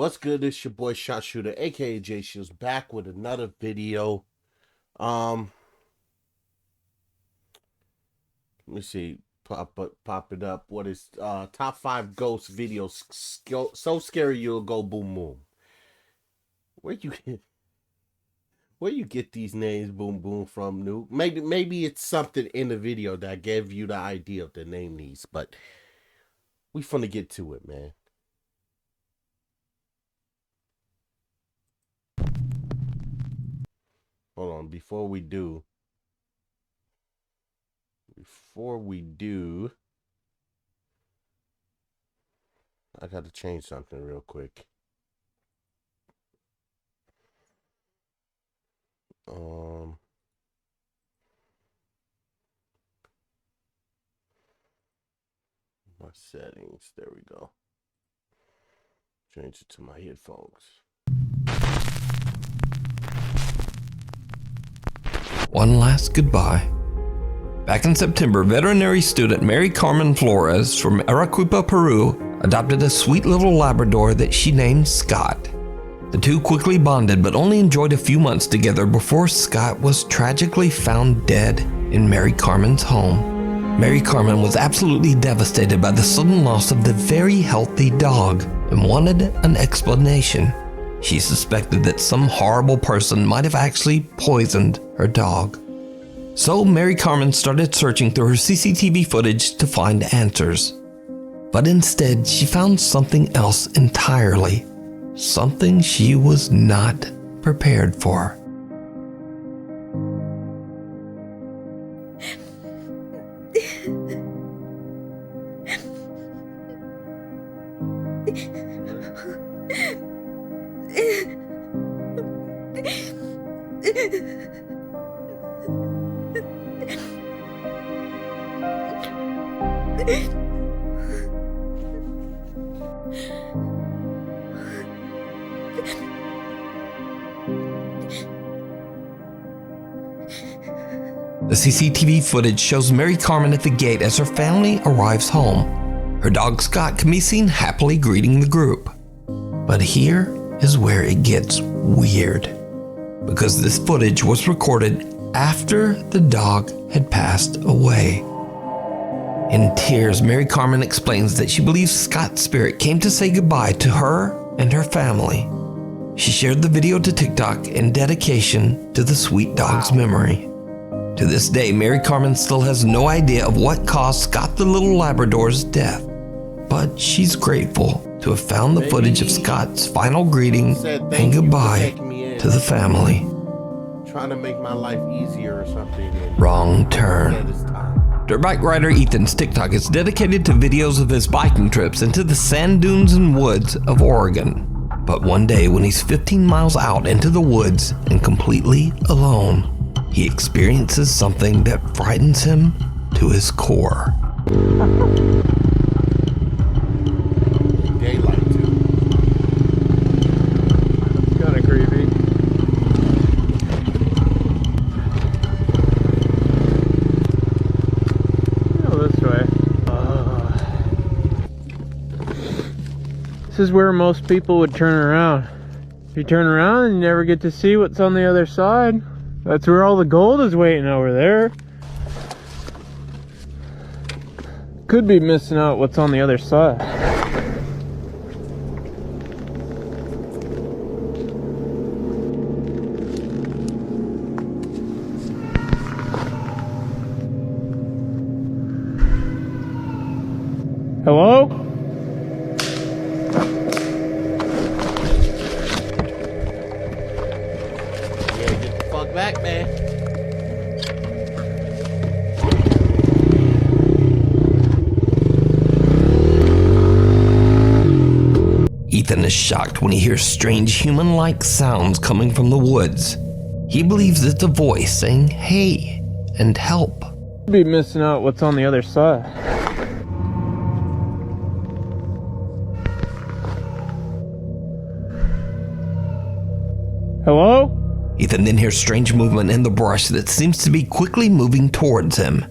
What's good? It's your boy Shot Shooter, aka J Shields, back with another video. Um, Let me see, pop it up. What is top 5 ghost videos so scary you'll go boom boom? Where you get these names boom boom from, Nuke? Maybe it's something in the video that gave you the idea to name these, but we finna get to it, man. Hold on, before we do, I got to change something real quick. My settings, there we go. Change it to my headphones. One last goodbye. Back in September, veterinary student Mary Carmen Flores from Arequipa, Peru, adopted a sweet little Labrador that she named Scott. The two quickly bonded but only enjoyed a few months together before Scott was tragically found dead in Mary Carmen's home. Mary Carmen was absolutely devastated by the sudden loss of the very healthy dog and wanted an explanation. She suspected that some horrible person might have actually poisoned her dog. So Mary Carmen started searching through her CCTV footage to find answers. But instead, she found something else entirely. Something she was not prepared for. The CCTV footage shows Mary Carmen at the gate as her family arrives home. Her dog Scott can be seen happily greeting the group. But here is where it gets weird, because this footage was recorded after the dog had passed away. In tears, Mary Carmen explains that she believes Scott's spirit came to say goodbye to her and her family. She shared the video to TikTok in dedication to the sweet dog's memory. To this day, Mary Carmen still has no idea of what caused Scott the little Labrador's death, but she's grateful to have found the footage of Scott's final greeting and goodbye to the family. Trying to make my life easier or something. Wrong turn. Dirt bike rider Ethan's TikTok is dedicated to videos of his biking trips into the sand dunes and woods of Oregon. But one day when he's 15 miles out into the woods and completely alone, he experiences something that frightens him to his core. Daylight too. It's kind of creepy. Go this way. This is where most people would turn around. If you turn around, you never get to see what's on the other side. That's where all the gold is waiting over there. Could be missing out what's on the other side. Hello? Back, man. Ethan is shocked when he hears strange human-like sounds coming from the woods. He believes it's a voice saying, "Hey," and "help." Could be missing out what's on the other side. Hello? Ethan then hears strange movement in the brush that seems to be quickly moving towards him.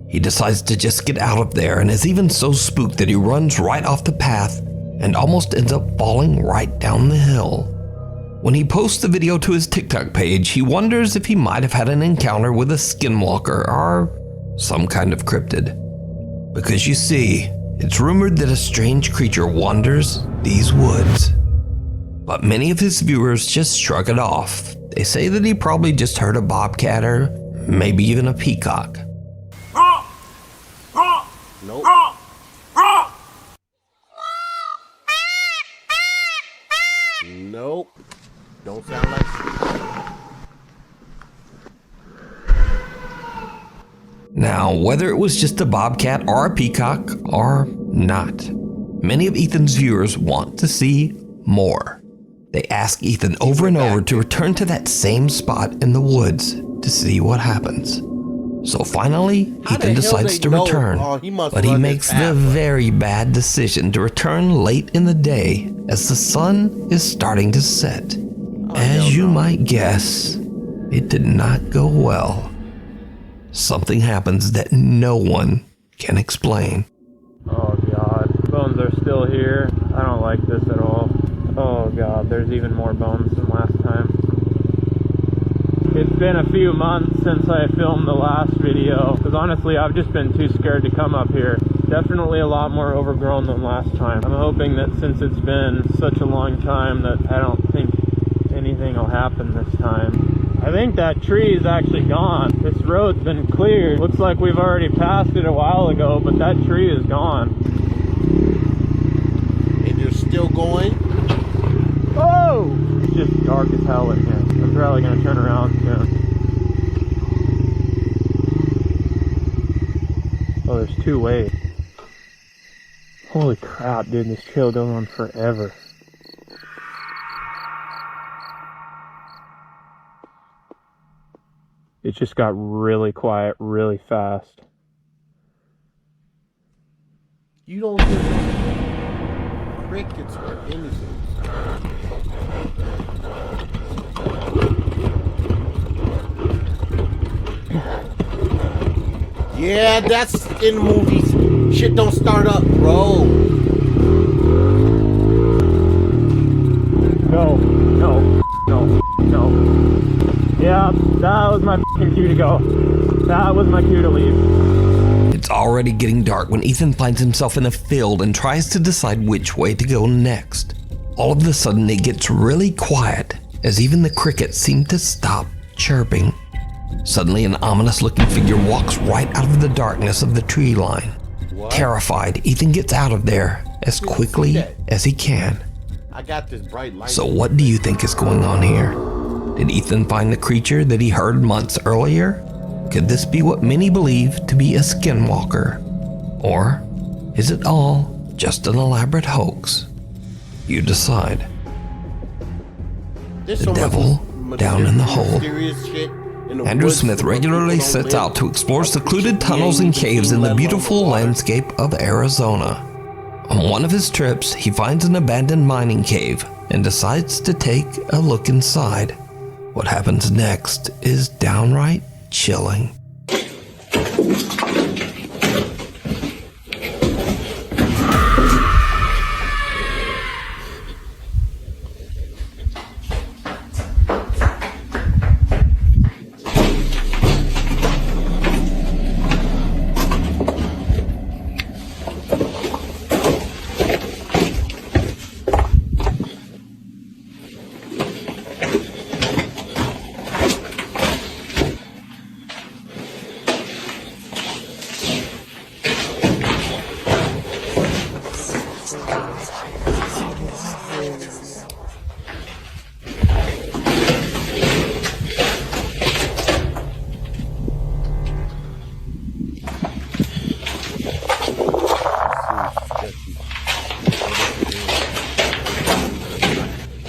He decides to just get out of there and is even so spooked that he runs right off the path and almost ends up falling right down the hill. When he posts the video to his TikTok page, he wonders if he might have had an encounter with a skinwalker or some kind of cryptid. Because you see, it's rumored that a strange creature wanders these woods. But many of his viewers just shrug it off. They say that he probably just heard a bobcat or maybe even a peacock. Nope. Nope. Don't sound like Now, whether it was just a bobcat or a peacock or not, many of Ethan's viewers want to see more. They ask Ethan over and over to return to that same spot in the woods to see what happens. So finally, Ethan decides to return, but he makes the very bad decision to return late in the day as the sun is starting to set. As you might guess, it did not go well. Something happens that no one can explain. Oh god, bones are still here. I don't like this at all. Oh god, there's even more bones than last time. It's been a few months since I filmed the last video, because honestly I've just been too scared to come up here. Definitely a lot more overgrown than last time. I'm hoping that since it's been such a long time that I don't think anything will happen this time. I think that tree is actually gone. This road's been cleared. Looks like we've already passed it a while ago, but that tree is gone. And you're still going? Oh! It's just dark as hell in here. I'm probably gonna turn around soon. Oh, there's two ways. Holy crap, dude, this trail goes on forever. It just got really quiet really fast. You don't hear crickets or anything. Yeah, that's in movies. Shit don't start up, bro. No. Yeah, that was my cue to go. That was my cue to leave. It's already getting dark when Ethan finds himself in a field and tries to decide which way to go next. All of a sudden it gets really quiet as even the crickets seem to stop chirping. Suddenly an ominous looking figure walks right out of the darkness of the tree line. What? Terrified, Ethan gets out of there as quickly as he can. I got this bright light. So what do you think is going on here? Did Ethan find the creature that he heard months earlier? Could this be what many believe to be a skinwalker? Or is it all just an elaborate hoax? You decide. There's The so devil much down in the hole. mysterious shit in the Andrew woods Smith where regularly people don't sets live. out to explore secluded Yeah, tunnels you and can caves see in the let alone beautiful the water. landscape of Arizona. On one of his trips, he finds an abandoned mining cave and decides to take a look inside. What happens next is downright chilling.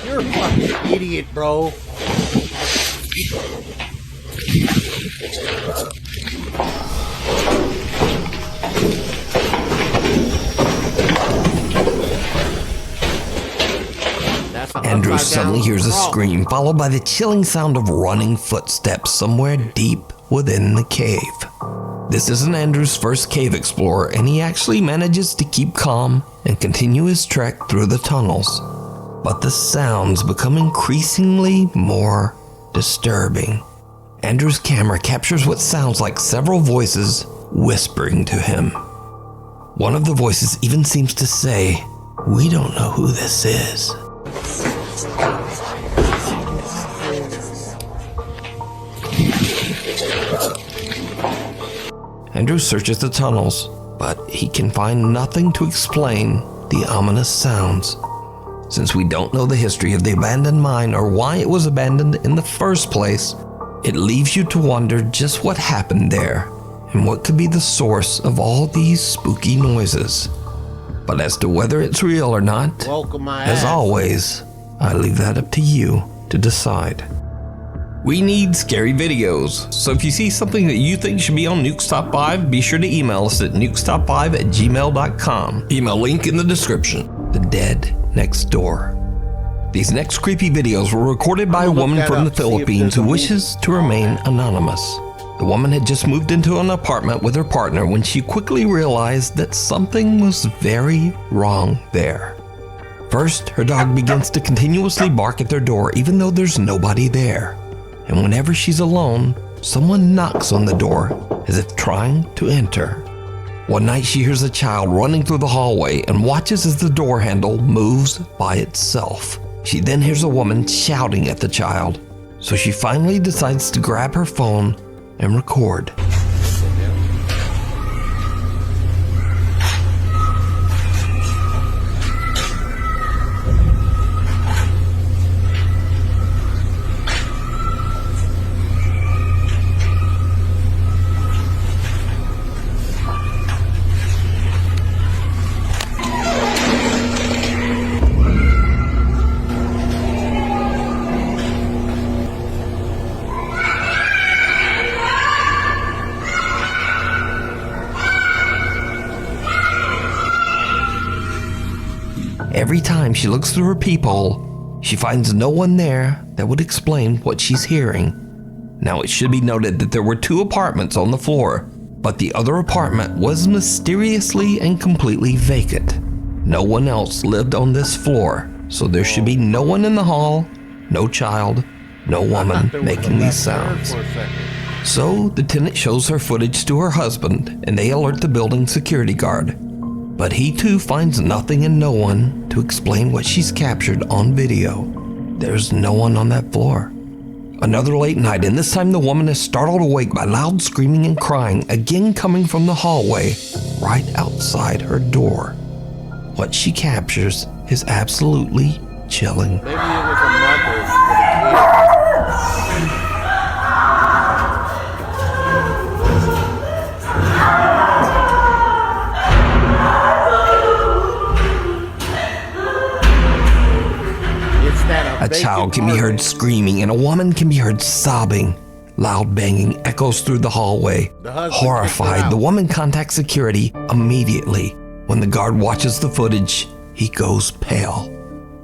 You're a fucking idiot, bro. That's an Andrew upside suddenly down hears a cross. scream, followed by the chilling sound of running footsteps somewhere deep within the cave. This isn't Andrew's first cave explorer, and he actually manages to keep calm and continue his trek through the tunnels. But the sounds become increasingly more disturbing. Andrew's camera captures what sounds like several voices whispering to him. One of the voices even seems to say, "We don't know who this is." Andrew searches the tunnels, but he can find nothing to explain the ominous sounds. Since we don't know the history of the abandoned mine or why it was abandoned in the first place, it leaves you to wonder just what happened there and what could be the source of all these spooky noises. But as to whether it's real or not, as always, I leave that up to you to decide. We need scary videos, so if you see something that you think should be on Nuke's Top 5, be sure to email us at nukestop5@gmail.com. Email link in the description. The Dead Next Door. These next creepy videos were recorded by a woman from the Philippines who wishes to remain anonymous. The woman had just moved into an apartment with her partner when she quickly realized that something was very wrong there. First, her dog begins to continuously bark at their door even though there's nobody there. And whenever she's alone, someone knocks on the door as if trying to enter. One night she hears a child running through the hallway and watches as the door handle moves by itself. She then hears a woman shouting at the child, so she finally decides to grab her phone and record. Every time she looks through her peephole, she finds no one there that would explain what she's hearing. Now, it should be noted that there were 2 apartments on the floor, but the other apartment was mysteriously and completely vacant. No one else lived on this floor, so there should be no one in the hall, no child, no woman making these sounds. So the tenant shows her footage to her husband, and they alert the building security guard. But he too finds nothing and no one to explain what she's captured on video. There's no one on that floor. Another late night, and this time the woman is startled awake by loud screaming and crying, again coming from the hallway right outside her door. What she captures is absolutely chilling. Maybe it was a mother with a kid. A child can be heard screaming and a woman can be heard sobbing. Loud banging echoes through the hallway. Horrified, the woman contacts security immediately. When the guard watches the footage, he goes pale.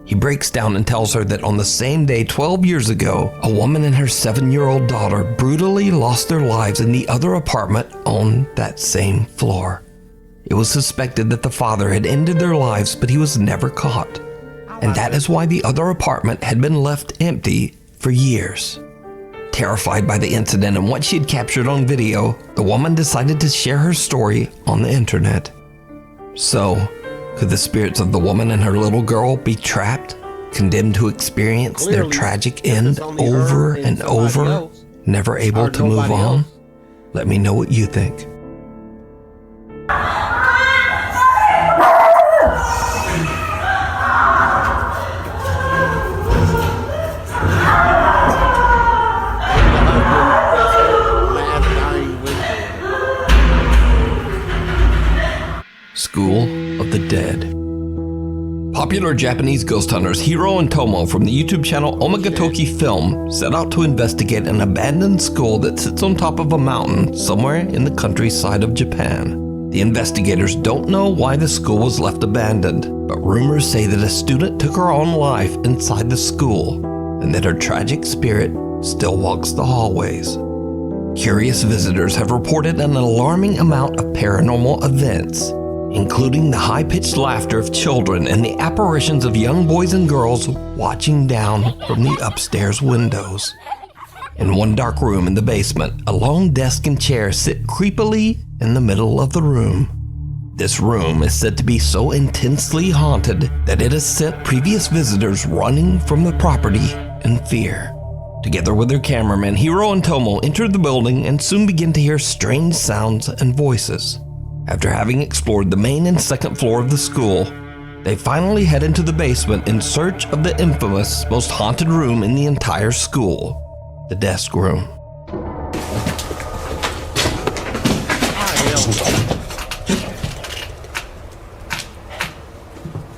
He breaks down and tells her that on the same day 12 years ago, a woman and her 7-year-old daughter brutally lost their lives in the other apartment on that same floor. It was suspected that the father had ended their lives, but he was never caught. And that is why the other apartment had been left empty for years. Terrified by the incident and what she had captured on video, the woman decided to share her story on the internet. So, could the spirits of the woman and her little girl be trapped, condemned to experience their tragic end over and over, never able to move on? Let me know what you think. School of the Dead. Popular Japanese ghost hunters Hiro and Tomo from the YouTube channel Omegatoki Film set out to investigate an abandoned school that sits on top of a mountain somewhere in the countryside of Japan. The investigators don't know why the school was left abandoned, but rumors say that a student took her own life inside the school and that her tragic spirit still walks the hallways. Curious visitors have reported an alarming amount of paranormal events, including the high-pitched laughter of children and the apparitions of young boys and girls watching down from the upstairs windows. In one dark room in the basement, a long desk and chair sit creepily in the middle of the room. This room is said to be so intensely haunted that it has sent previous visitors running from the property in fear. Together with their cameraman, Hiro and Tomo enter the building and soon begin to hear strange sounds and voices. After having explored the main and second floor of the school, they finally head into the basement in search of the infamous, most haunted room in the entire school, the desk room.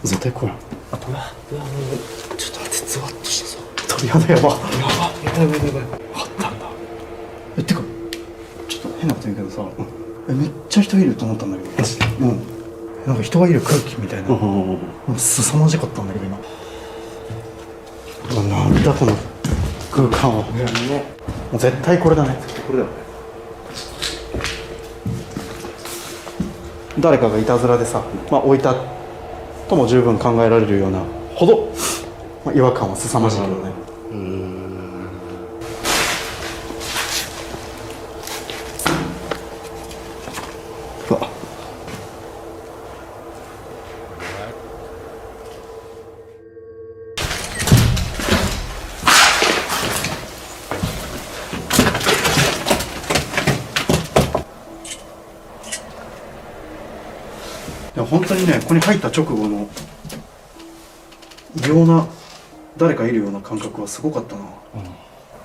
絶対これちょっと待ってゾワッとしたぞ鳥肌やばやばあったんだてかちょっと変なこと言うけどさ、めっちゃ人いると思ったんだけどなんか人がいる空気みたいな凄まじかったんだけど今なんだこの空間は、もう絶対これだねこれだよ誰かがいたずらでさ、置いたとも十分考えられるようなほど、違和感は凄まじいけどね。うわいや本当にね、ここに入った直後の異様な誰かいるような感覚はすごかったな、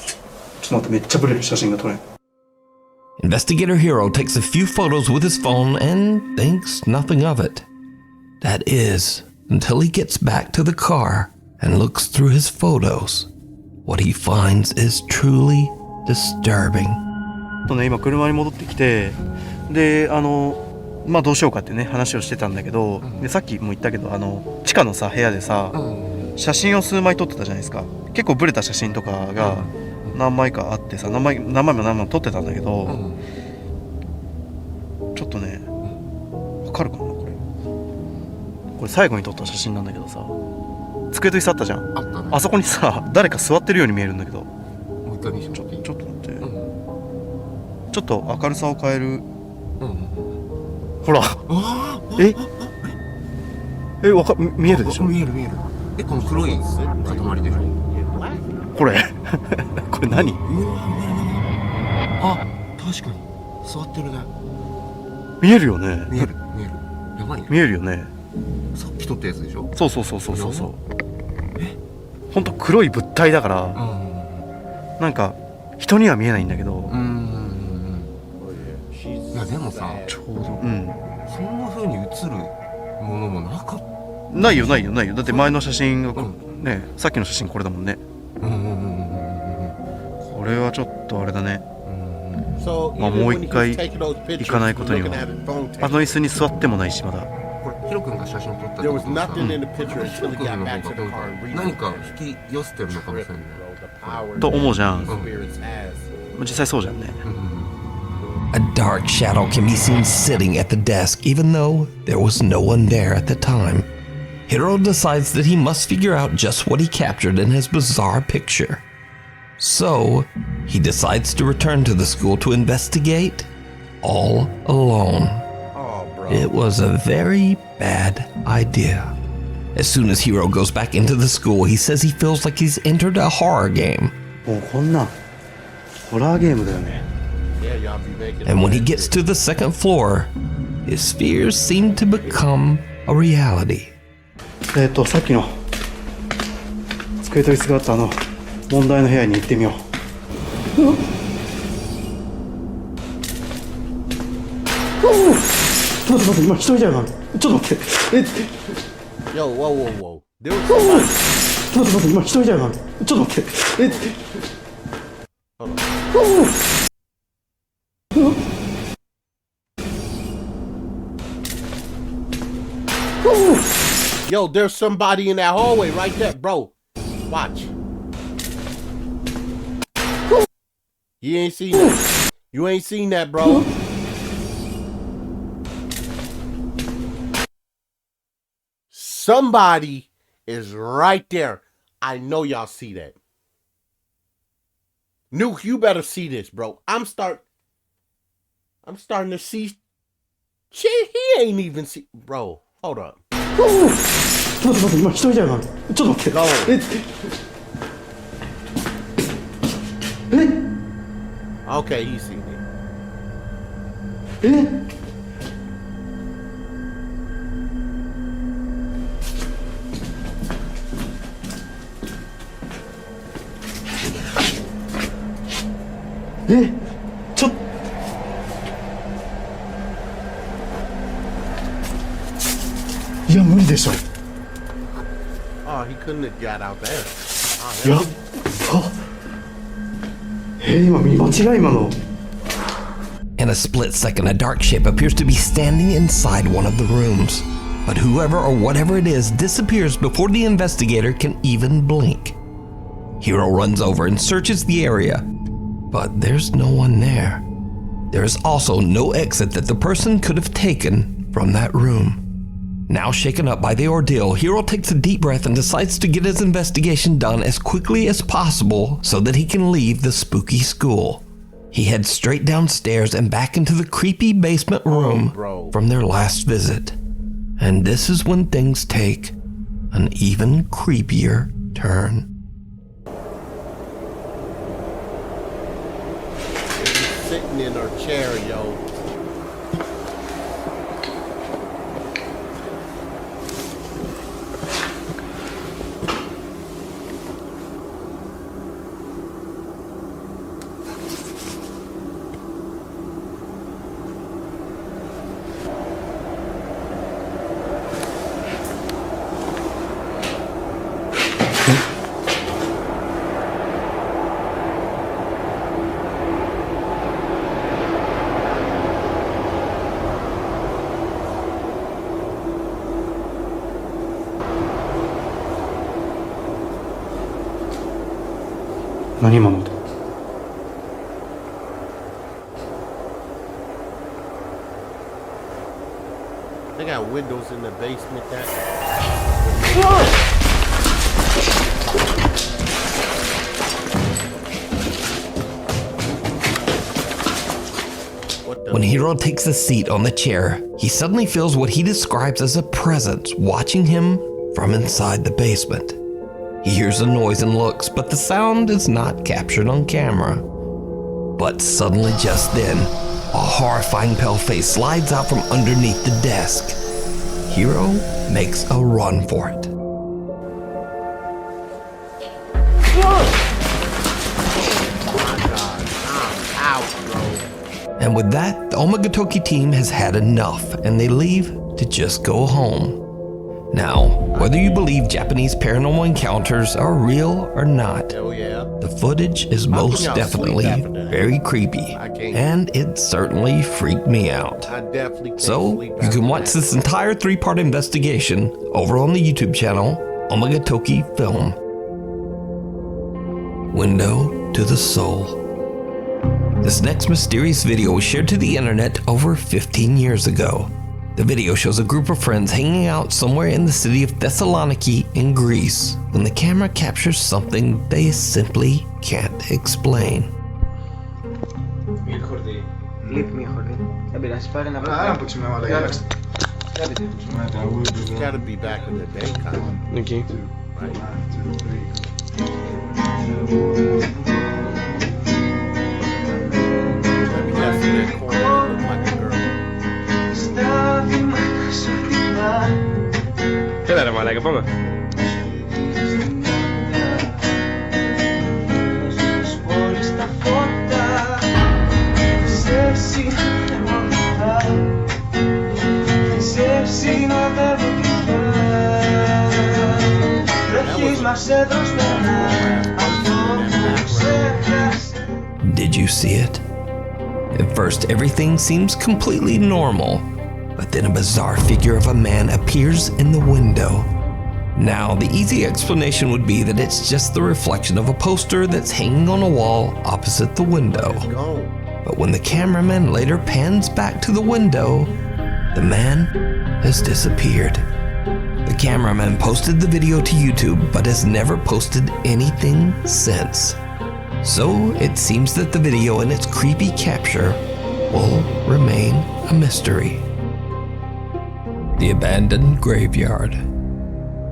ちょっと待って、めっちゃブレる写真が撮れん。 Investigator Hiro takes a few photos with his phone and thinks nothing of it. That is, until he gets back to the car and looks through his photos. What he finds is truly disturbing. 今車に戻ってきて、でどうしようかってね話をしてたんだけど、でさっきも言ったけど地下のさ部屋でさ、写真を数枚撮ってたじゃないですか。結構ブレた写真とかが何枚かあってさ、何枚も撮ってたんだけど、ちょっとねわかるかな、これ最後に撮った写真なんだけどさ、机と椅子あったじゃん。あったね。あそこにさ誰か座ってるように見えるんだけど、もう一回見せてもらっていい？ちょっと待って、ちょっと明るさを変える。ほら、見えるでしょ。見える。この黒い塊でしょ。これこれ何？あ、確かに座ってるね。見えるよね。見える。やばいね。見えるよね。さっき撮ったやつでしょ。そう。ほんと黒い物体だから、なんか人には見えないんだけど。いやでもさ、ちょうど、そんな風に映るものもなかった。ないよ。だって前の写真が、ね、さっきの写真これだもんね。これはちょっとあれだね。もう一回行かないことには。あの椅子に座ってもないし、まだ。これヒロ君が写真撮ったってことはさ、ヒロ君の方が何か引き寄せてるのかもしれないと思うじゃん。実際そうじゃんね。A dark shadow can be seen sitting at the desk even though there was no one there at the time. Hiro decides that he must figure out just what he captured in his bizarre picture. So, he decides to return to the school to investigate all alone. It was a very bad idea. As soon as Hiro goes back into the school, he says he feels like he's entered a horror game. もうこんなんホラーゲームだよね。And when he gets to the second floor, his fears seem to become a reality. さっきの机と椅子があった問題の部屋に行ってみよう。ちょっと待って、今一人じゃない。ちょっと待って。Yo, whoa. There was somebody. ちょっと待って、今一人じゃない。ちょっと待って。Yo, there's somebody in that hallway right there, bro. Watch. You ain't seen that. You ain't seen that, bro. Somebody is right there. I know y'all see that. Nuke, you better see this, bro. I'm starting to see shit he ain't even see. Bro, hold up. ちょっと待って、今一人じゃない。ちょっと待って。 Go. え Okay, he seen it. え えちょっいや無理でしょ Oh, he couldn't have got out there. やっば今見間違い今の In a split second, a dark shape appears to be standing inside one of the rooms. But whoever or whatever it is disappears before the investigator can even blink. Hiro runs over and searches the area, but there's no one there. There is also no exit that the person could have taken from that room. Now shaken up by the ordeal, Hiro takes a deep breath and decides to get his investigation done as quickly as possible so that he can leave the spooky school. He heads straight downstairs and back into the creepy basement room from their last visit. And this is when things take an even creepier turn. Sitting in her chair, yo.何今の音 They got windows in the basement that. When Hiro takes a seat on the chair, he suddenly feels what he describes as a presence watching him from inside the basement. He hears a noise and looks, but the sound is not captured on camera. But suddenly just then, a horrifying pale face slides out from underneath the desk. Hiro makes a run for it. And with that, the Omagatoki team has had enough, and they leave to just go home. Now, whether you believe Japanese paranormal encounters are real or not, the footage is most definitely very creepy, and it certainly freaked me out. So, you can watch this entire 3-part investigation over on the YouTube channel, Omagatoki Film. Window to the Soul. This next mysterious video was shared to the internet over 15 years ago. The video shows a group of friends hanging out somewhere in the city of Thessaloniki in Greece when the camera captures something they simply can't explain. It's gotta be back in the day, kind of. Okay. Right? That's in that corner, look like a girl. Quédale, mala, que ponga. Did you see it? At first, everything seems completely normal, but then a bizarre figure of a man appears in the window. Now, the easy explanation would be that it's just the reflection of a poster that's hanging on a wall opposite the window. But when the cameraman later pans back to the window, the man has disappeared. The cameraman posted the video to YouTube but has never posted anything since. So it seems that the video and its creepy capture will remain a mystery. The abandoned graveyard.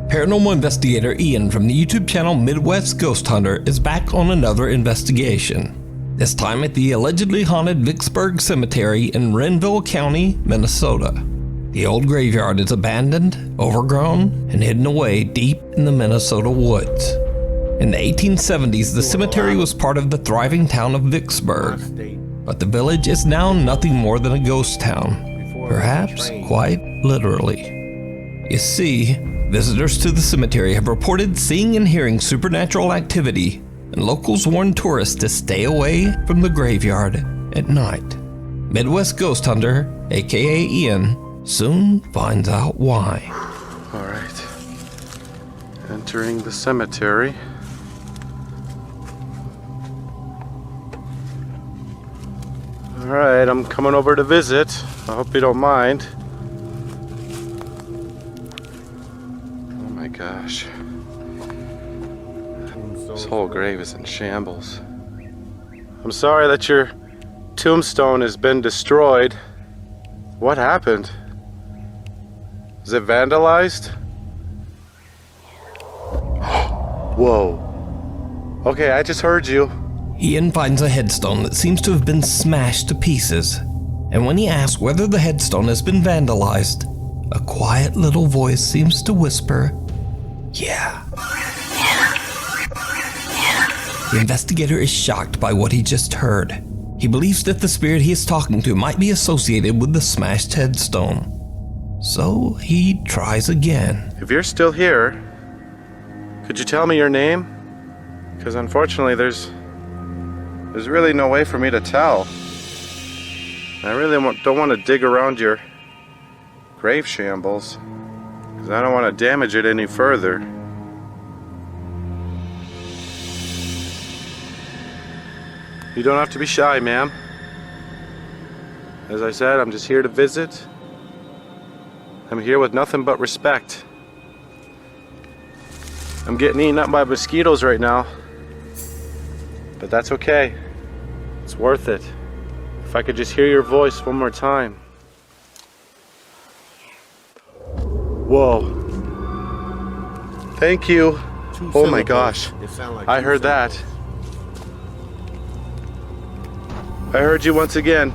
Paranormal investigator Ian from the YouTube channel Midwest Ghost Hunter is back on another investigation. This time at the allegedly haunted Vicksburg Cemetery in Renville County, Minnesota. The old graveyard is abandoned, overgrown, and hidden away deep in the Minnesota woods. In the 1870s, the cemetery was part of the thriving town of Vicksburg, but the village is now nothing more than a ghost town, perhaps quite literally. You see, visitors to the cemetery have reported seeing and hearing supernatural activity, and locals warn tourists to stay away from the graveyard at night. Midwest Ghost Hunter, aka Ian, soon finds out why. All right, entering the cemetery. All right, I'm coming over to visit. I hope you don't mind. Oh my gosh. This whole grave is in shambles. I'm sorry that your tombstone has been destroyed. What happened? Is it vandalized? Whoa. Okay, I just heard you. Ian finds a headstone that seems to have been smashed to pieces, and when he asks whether the headstone has been vandalized, a quiet little voice seems to whisper, "Yeah." The investigator is shocked by what he just heard. He believes that the spirit he is talking to might be associated with the smashed headstone. So he tries again. If you're still here, could you tell me your name? Because unfortunately there's really no way for me to tell. I really don't want to dig around your grave shambles, because I don't want to damage it any further. You don't have to be shy, ma'am. As I said, I'm just here to visit. I'm here with nothing but respect. I'm getting eaten up by mosquitoes right now, but that's okay. It's worth it. If I could just hear your voice one more time. Whoa. Thank you. Oh my gosh. I heard that. I heard you once again.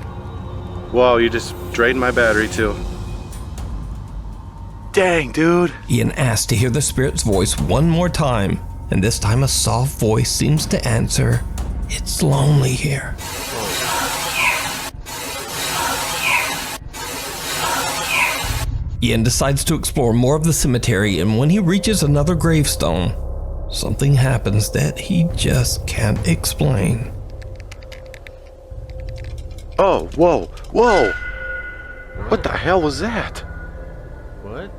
Whoa, you just drained my battery too. Dang, dude. Ian asks to hear the spirit's voice one more time, and this time a soft voice seems to answer, "It's lonely here." Ian decides to explore more of the cemetery, and when he reaches another gravestone, something happens that he just can't explain. Oh, whoa, whoa! What the hell was that? What?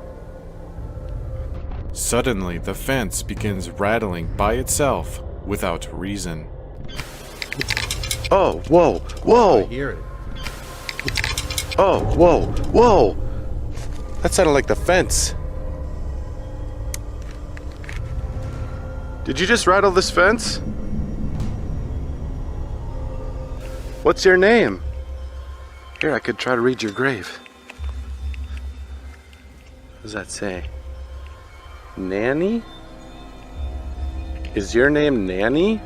Suddenly, the fence begins rattling by itself without reason. Oh, whoa, I whoa! hear it. Oh, whoa, whoa! That sounded like the fence. Did you just rattle this fence? What's your name? Here, I could try to read your grave. What does that say? Nanny? Is your name Nanny?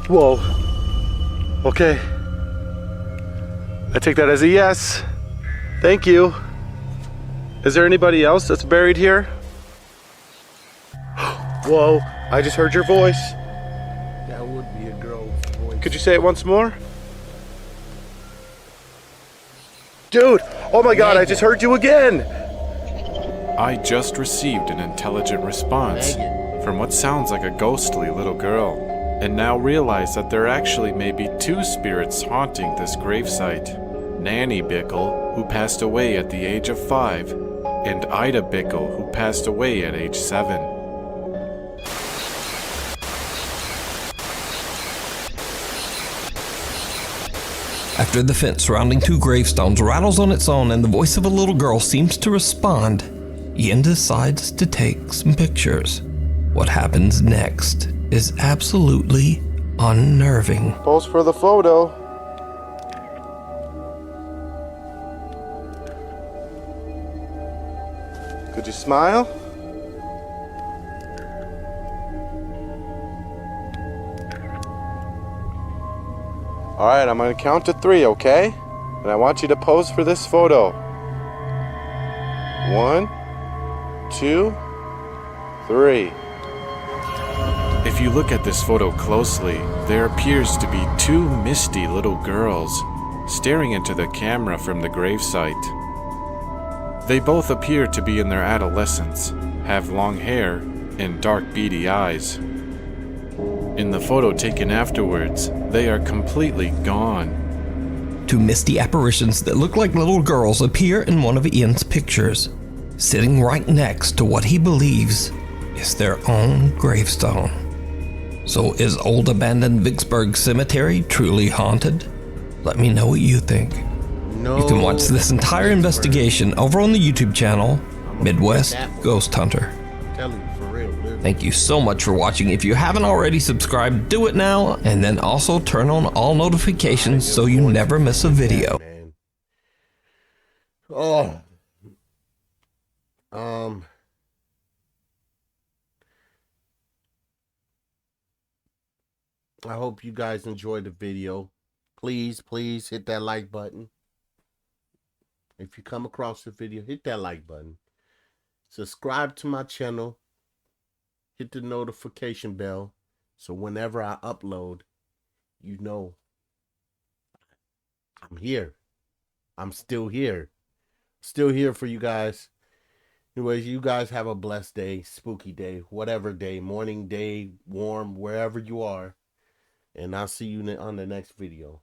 Whoa. Okay. I take that as a yes. Thank you. Is there anybody else that's buried here? Whoa, I just heard your voice. That would be a girl's voice. Could you say it once more? Dude, oh my god, I just heard you again! I just received an intelligent response from what sounds like a ghostly little girl, and now realize that there actually may be two spirits haunting this gravesite. Nanny Bickle, who passed away at the age of 5, and Ida Bickle, who passed away at age 7. After the fence surrounding two gravestones rattles on its own and the voice of a little girl seems to respond, Ian decides to take some pictures. What happens next is absolutely unnerving. Pose for the photo. Could you smile? All right, I'm gonna count to 3, okay? And I want you to pose for this photo. 1, 2, 3. If you look at this photo closely, there appears to be two misty little girls staring into the camera from the gravesite. They both appear to be in their adolescence, have long hair, and dark beady eyes. In the photo taken afterwards, they are completely gone. Two misty apparitions that look like little girls appear in one of Ian's pictures, sitting right next to what he believes is their own gravestone. So is old abandoned Vicksburg Cemetery truly haunted? Let me know what you think. No. You can watch this entire investigation over on the YouTube channel, Midwest Ghost Hunter. I'm telling you, for real. Thank you so much for watching. If you haven't already subscribed, do it now, and then also turn on all notifications so you never miss a video. Man. Oh. I hope you guys enjoyed the video. Please hit that like button. If you come across the video, hit that like button. Subscribe to my channel. Hit the notification bell so whenever I upload, you know I'm here. I'm still here. Still here for you guys. Anyways, you guys have a blessed day, spooky day, whatever day, morning, day, warm, wherever you are. And I'll see you on the next video.